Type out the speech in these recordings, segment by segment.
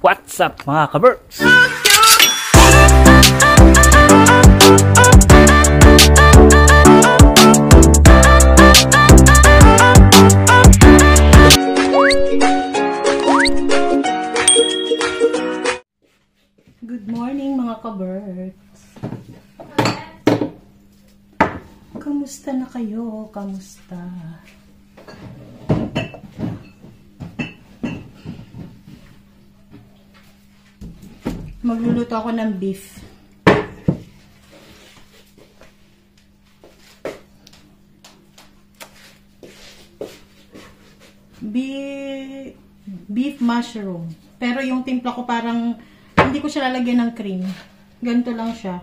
What's up mga kaberks? Good morning mga kaberks. Kamusta na kayo? Kamusta? Magluluto ako ng beef. Beef mushroom. Pero yung timpla ko parang hindi ko siya lalagyan ng cream. Ganito lang siya.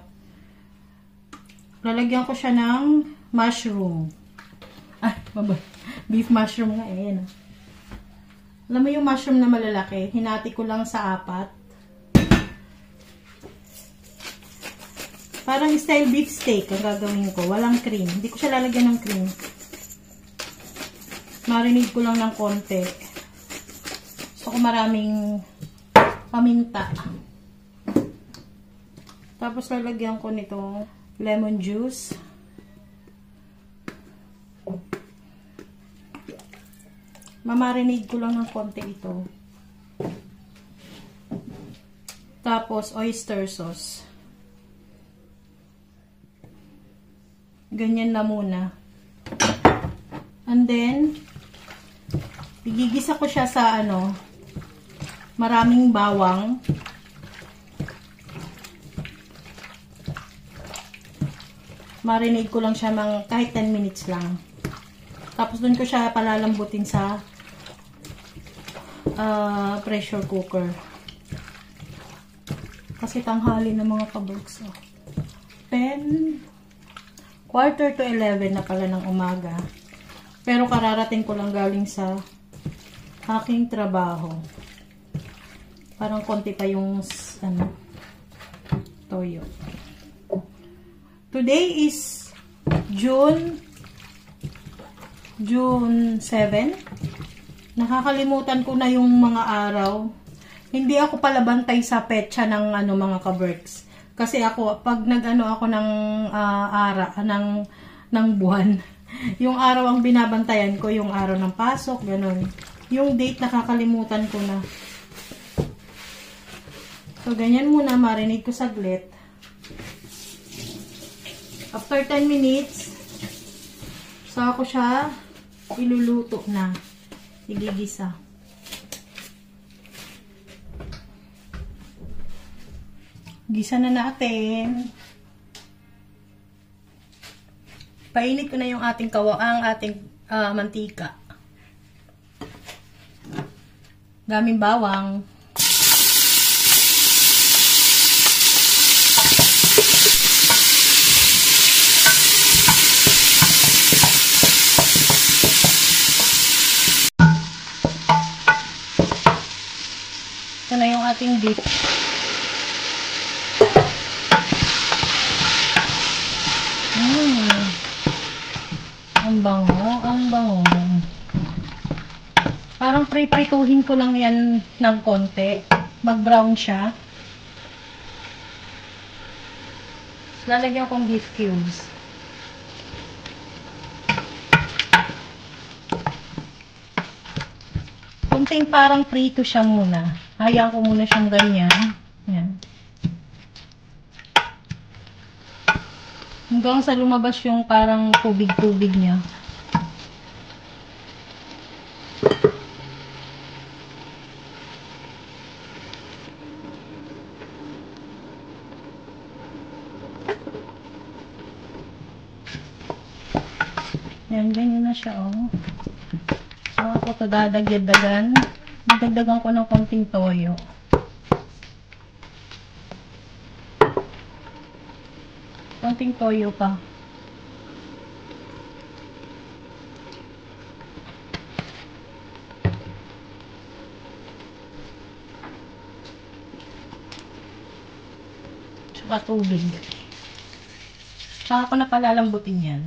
Lalagyan ko siya ng mushroom. Beef mushroom nga eh. Yan. Alam mo yung mushroom na malalaki? Hinati ko lang sa 4. Parang style beef steak ang gagawin ko. Walang cream. Hindi ko siya lalagyan ng cream. Marinate ko lang ng konti. Gusto ko maraming paminta. Tapos lalagyan ko nito lemon juice. Mamarinate ko lang ng konti ito. Tapos oyster sauce. Ganyan na muna. And then, igigisa ko siya sa maraming bawang. Marinate ko lang siya kahit 10 minutes lang. Tapos dun ko siya palalambutin sa pressure cooker. Kasi tanghali na mga kaberks. 10:45 na pala ng umaga. Pero kararating ko lang galing sa aking trabaho. Parang konti pa yung toyo. Today is June 7. Nakakalimutan ko na yung mga araw. Hindi ako pala bantay sa petsa ng mga kaberks. Kasi ako, pag ako ng ng buwan, yung araw ang binabantayan ko, yung araw ng pasok, ganun. Yung date, nakakalimutan ko na. So, ganyan muna, marinate ko saglit. After 10 minutes, saka ko siya iluluto na. Igigisa. Gisa na natin. Painit ko na yung ating mantika. Daming bawang. Ito na yung ating beef. Ang bango, ang bango. Parang pre-prituhin ko lang yan ng konti. Mag-brown siya. Lalagyan kong beef cubes. Konting parang prito siya muna. Hayaan ko muna siyang ganyan. Yan. Hanggang sa lumabas yung parang tubig-tubig niya. Yan, ganyan na siya, oh. So, ako ito dadagdagan. Dadagdagan ko ng konting toyo. Konting toyo pa. Tsaka tubig. Tsaka ko na palalambutin yan.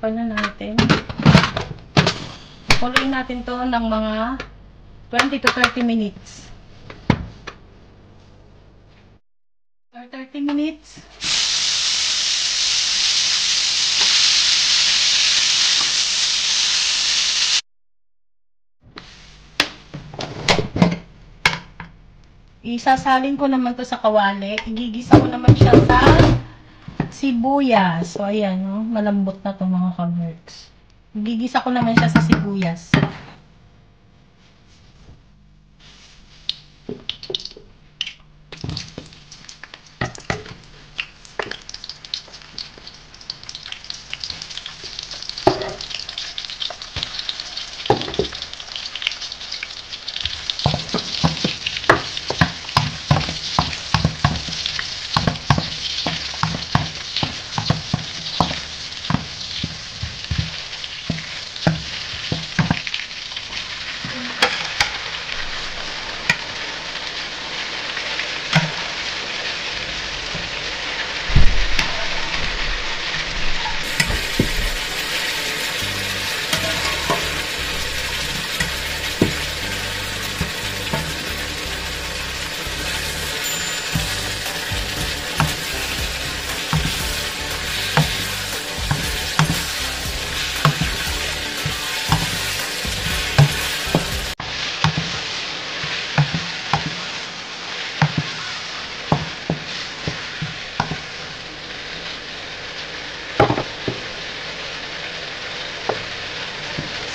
Takpan na natin. Kuluin natin to ng mga 20 to 30 minutes. Or 30 minutes. Isasalin ko naman to sa kawali. Igigisa ko naman siya sa sibuyas. So, ayan, no? Malambot na to mga ka-works. Igigisa ko naman siya sa sibuyas.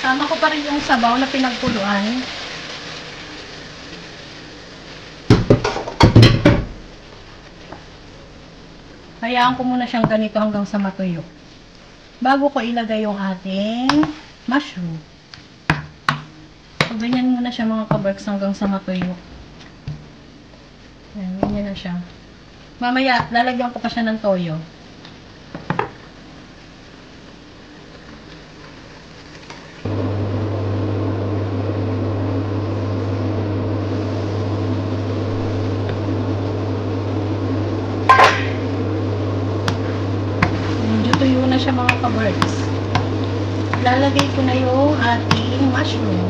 Sama ko pa rin yung sabaw na pinagkuluan. Hayaan ko muna siyang ganito hanggang sa matuyo. Bago ko ilagay yung ating mushroom. So, ganyan muna siya mga ka-works hanggang sa matuyo. Ayan, ganyan na siya. Mamaya, lalagyan ko pa siya ng toyo. Siya mga ka-birds. Lalagay ko na yung ating mushroom.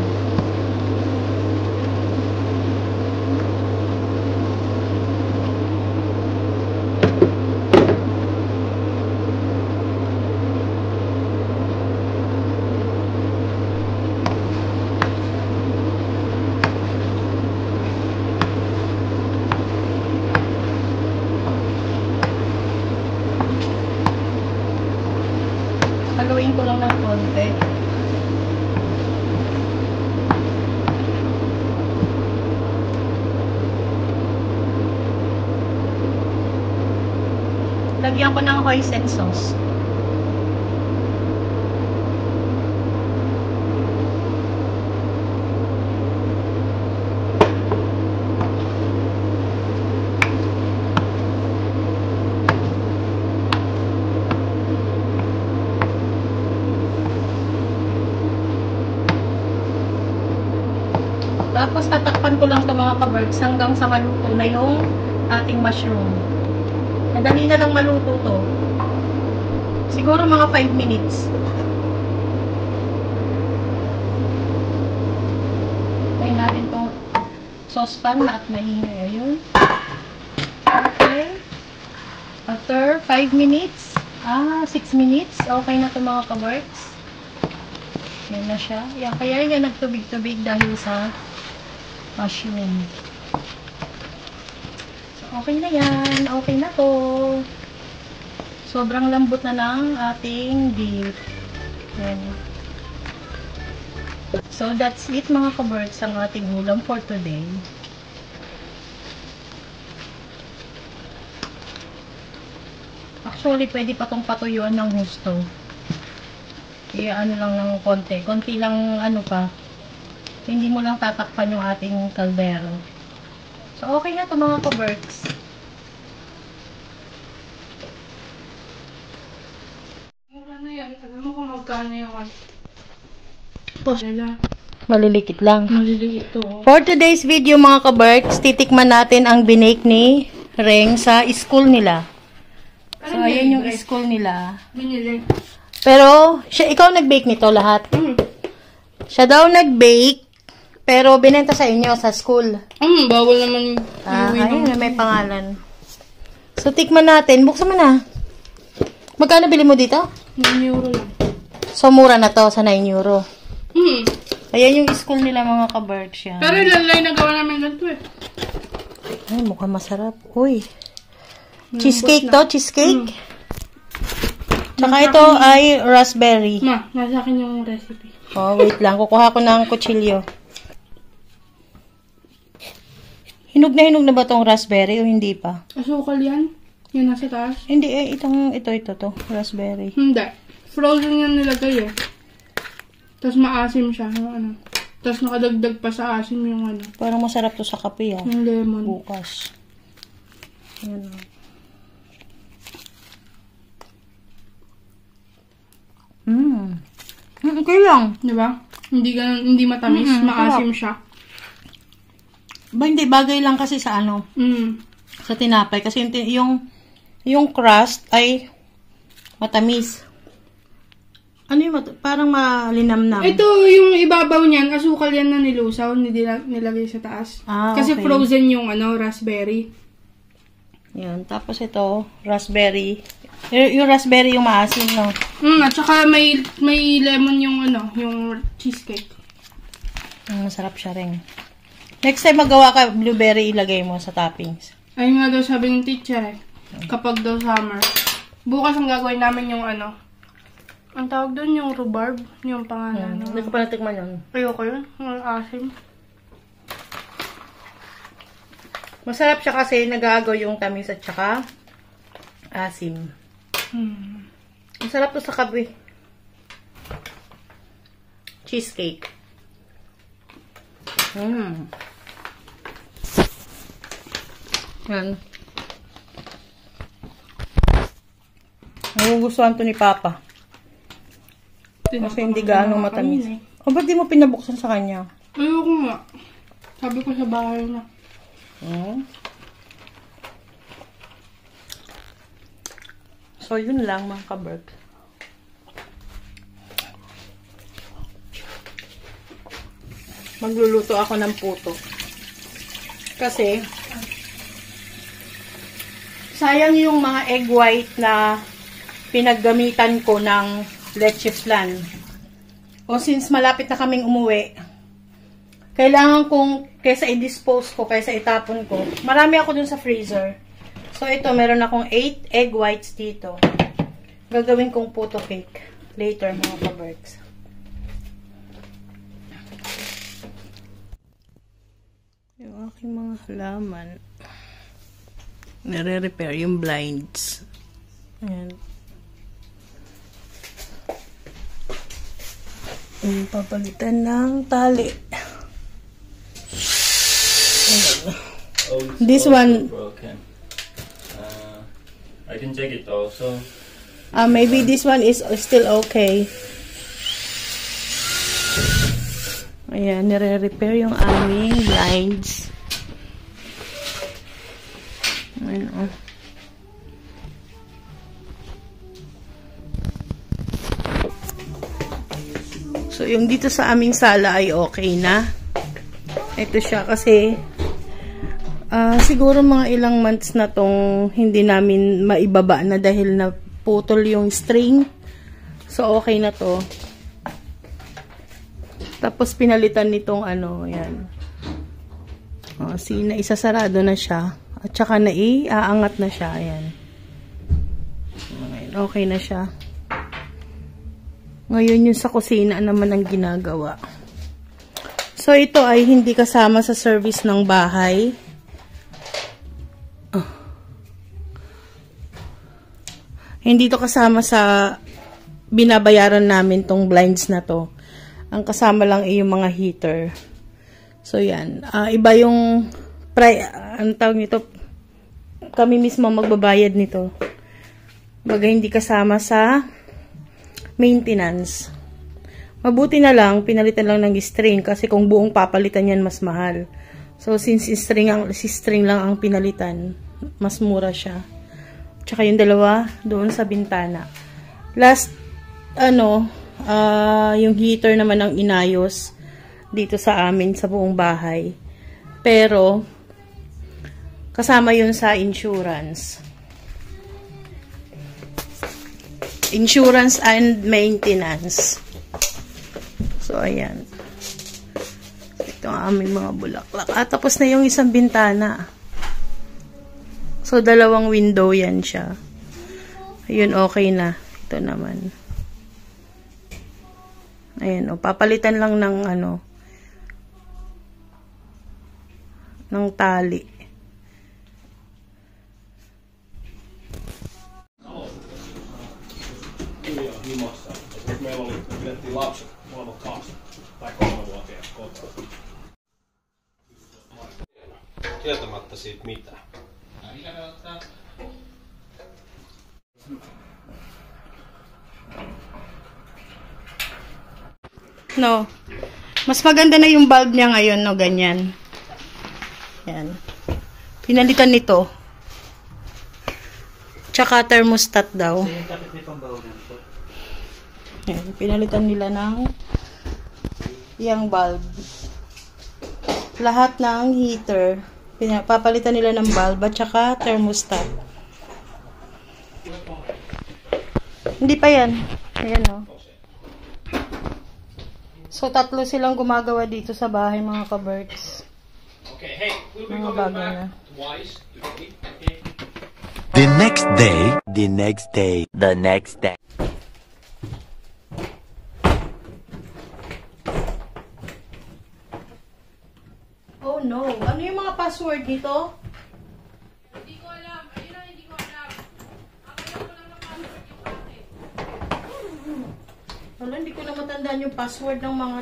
Haluin ko lang ng konti. Lagyan ko ng hoisin sauce. Tapos tatakpan ko lang ito mga ka-birds hanggang sa maluto na yung ating mushroom. Madali na lang maluto to. Siguro mga 5 minutes. Tayin natin itong saucepan na at maingay. Ayun. Okay. After 5 minutes, 6 minutes, okay na ito mga ka-birds. Yan na siya. Yan, kaya yan nagtubig-tubig dahil sa mushroom. So, okay na yan. Okay na to. Sobrang lambot na ng ating beef. Yan. So, that's it mga ka-birds ang ating ulam for today. Actually, pwede pa itong patuyuan ng gusto. Kaya ano lang ng konti. Konti lang ano pa. Hindi mo lang tatakpan yung ating kaldero. So, okay na ito mga ka-birds. Mura na yan. Alam mo kung magkano yan. Malilikit lang. Maliliit to. For today's video mga ka-birds, titikman natin ang binake ni Reng sa school nila. So, ayan yung school nila. Binili. Pero, ikaw nag-bake nito lahat? Siya daw nag-bake, pero binenta sa inyo sa school. Bawal naman Ayun, may pangalan. So, tikman natin. Buksan mo na. Magkano bili mo dito? 9 euro lang. So, mura na to sa 9 euro. Ayan yung school nila, mga ka-Berks yan. Pero ilalay na gawa namin ganito eh. Ay, mukhang masarap. Uy. Cheesecake to, cheesecake. Tsaka ito ay raspberry. Ma, nasa akin yung recipe. Oh, wait lang. Kukuha ko ng kutsilyo. Hinog na ba tong raspberry o hindi pa? Asukal yan? Yan nasa taas? Hindi ito to. Raspberry. Hindi. Frozen yan nilagay eh. Tapos maasim siya. Tapos nakadagdag pa sa asim yung Parang masarap to sa kape yung lemon. bukas. Ayan. Okay lang. Diba? Hindi matamis. Maasim siya. Hindi bagay lang kasi sa sa tinapay. Kasi yung crust ay matamis. Ano yung parang malinamnam? Ito, yung ibabaw niyan, asukal yan na nilusaw, nilagay sa taas. Kasi okay. frozen yung raspberry. Yan. Tapos ito, raspberry. Yung raspberry yung maasim, no? At saka may lemon yung yung cheesecake. Masarap siya rin. Next time magawa ka, blueberry ilagay mo sa toppings. Ayun nga daw sabi ng teacher eh. Kapag daw summer. Bukas ang gagawin namin yung ang tawag doon yung rhubarb, yung pangalan. Hindi ko pa natikman yun. Ayoko yun, yung asim. Masarap siya kasi nag-aagaw yung tamis at saka asim. Masarap to sa kape. Cheesecake. Yan. Nagugustuhan to ni Papa. Kasi hindi gaano matamis. O, ba't di mo pinabuksan sa kanya? Ayoko nga. Sabi ko sa bahay na. So, yun lang mga ka-Berks. Magluluto ako ng puto. Kasi, sayang yung mga egg white na pinaggamitan ko ng leche flan. O since malapit na kaming umuwi, kailangan kong, kaysa i-dispose ko, kaysa itapon ko, marami ako dun sa freezer. So ito, meron akong 8 egg whites dito. Gagawin kong puto cake later, mga ka-Berks. Yung aking mga halaman. Nare-repair yung blinds. Ayan. Papalitan ng tali. This one broken. I can check it also. Maybe this one is still okay. Ayan, nire-repair yung aming blinds. Ayan, oh. So, yung dito sa aming sala ay okay na. Ito siya kasi siguro mga ilang months na tong hindi namin maibaba na dahil naputol yung string. So, okay na to. Tapos, pinalitan nitong yan. Isasarado na siya. At saka aangat na siya. Ayan. Okay na siya. Ngayon yung sa kusina naman ang ginagawa. So, ito ay hindi kasama sa service ng bahay. Hindi to kasama sa binabayaran namin tong blinds na to. Ang kasama lang ay yung mga heater. So, yan. Iba yung ang tawag nito, kami mismo magbabayad nito. Baga hindi kasama sa maintenance. Mabuti na lang, pinalitan lang ng string kasi kung buong papalitan yan, mas mahal. So, since string lang ang pinalitan, mas mura siya. Tsaka yung dalawa, doon sa bintana. Last yung heater naman ang inayos dito sa amin, sa buong bahay. Pero, kasama yun sa insurance. Insurance and maintenance. So, ayan. Ito ang aming mga bulaklak. Tapos na yung isang bintana. So, 2 window yan siya. Ayun, okay na. Ito naman. Ayan, papalitan lang ng ng tali. Himassa. Jos meillä oli, pidettiin lapset molemmat 2 tai 3-vuotiaat kotona. Tietämättä siitä mitään. No. Mas maganda na yung bulb niya ngayon, no, ganyan. Yan. Pinalitan nito. Tsaka thermostat daw. Yan, pinalitan nila ng yung bulb. Lahat ng heater, papalitan nila ng bulb at tsaka thermostat. Hindi pa yan. Ayan, no. So, 3 silang gumagawa dito sa bahay, mga ka-birds. Okay, hey, we'll be Mga going bago back na. twice today. Okay. The next day. Oh no, ano yung mga password nito? Hindi ko alam. Ayun na, hindi ko alam. Ang alam ko lang na password yung akin. Wala, hindi ko na matandaan yung password ng mga...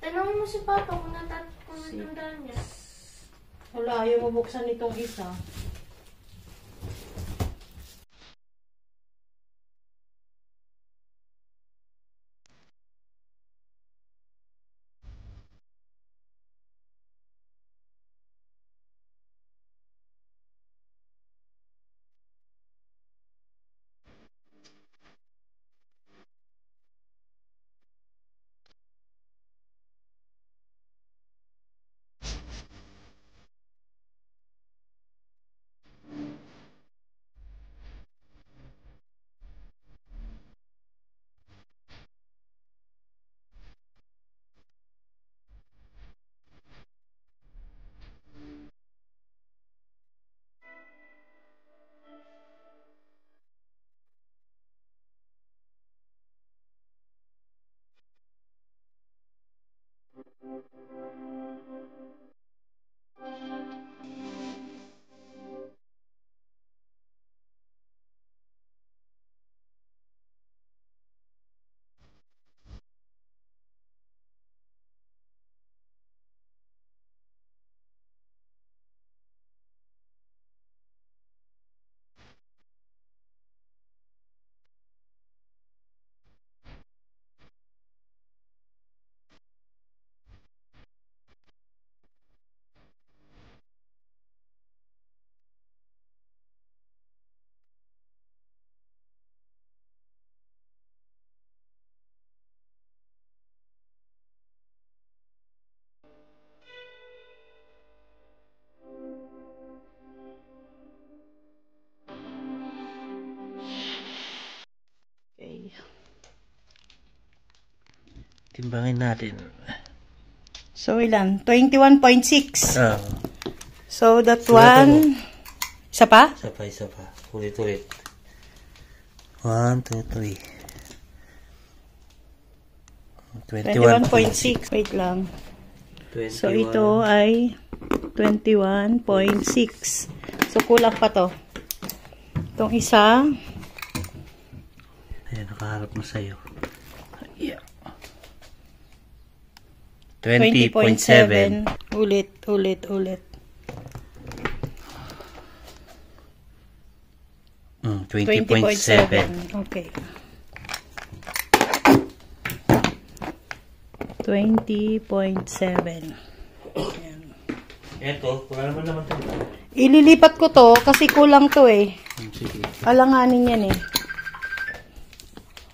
Tanongin mo si Papa kung natandaan niya. Wala, ayaw mabuksan nitong isa. Okay. Timbangin natin. So, ilan? 21.6. So, that Sulat one... Isa pa? Isa pa. Ulit-ulit. 1, 2, 3. 21.6. Wait lang. 21. So, ito ay 21.6. So, kulang pa to. Itong isa... Ayan, nakaharap mo sa'yo. Yeah. 20.7. Ulit. 20.7. 20.7. Okay. 20.7. Eto, wala naman ito. Ililipat ko to kasi kulang to eh. Sige. Alanganin yan eh.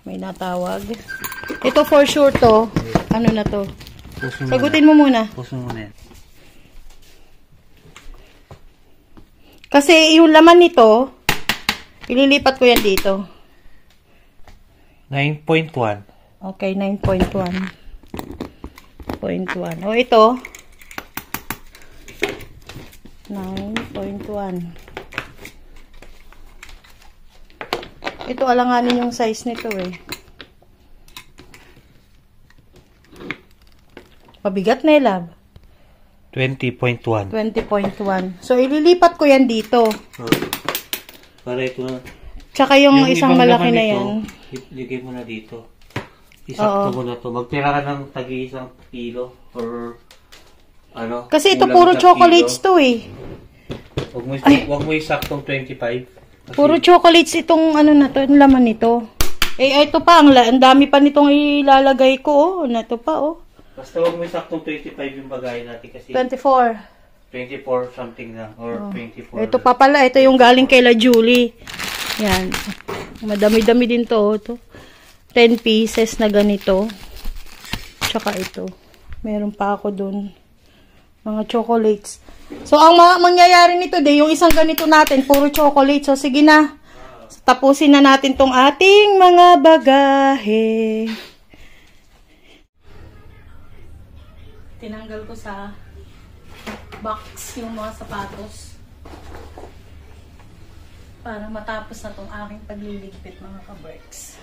May natawag. Ito for sure to. Ano na to? Puso mo Sagutin mo muna. Puso mo na yan. Kasi yung laman nito, ililipat ko yan dito. 9.1. Okay, 9.1. 0.1. O ito. 9.1. Ito, alanganin yung size nito eh. Pabigat na eh, lab. 20.1. 20.1. So, ililipat ko yan dito. Para ito na. Tsaka yung isang ibang malaki laman na nito, yan. Ligay mo na dito. Isakto mo na to. Magtira ka ng tagi 1 kilo or ano. Kasi ito kulang puro sa chocolates kilo. to eh. Wag mo isaktong 25. Kasi Puro chocolates itong ano na to, yung laman nito. Eh, ito pa, ang dami pa nitong ilalagay ko, oh. Ito pa, oh. basta wag mo isaktong 25 yung bagay natin kasi 24. 24 something na or 24. Ito pa pala, ito yung galing kay La Julie. Yan. Madami-dami din to, oh. To. 10 pieces na ganito. Tsaka ito. Meron pa ako dun. Mga chocolates. So, ang mangyayari nito din, yung isang ganito natin, puro chocolate. So, sige na. Tapusin na natin tong ating mga bagahe. Tinanggal ko sa box yung mga sapatos. Para matapos na tong aking pagliligpit, mga ka-breaks.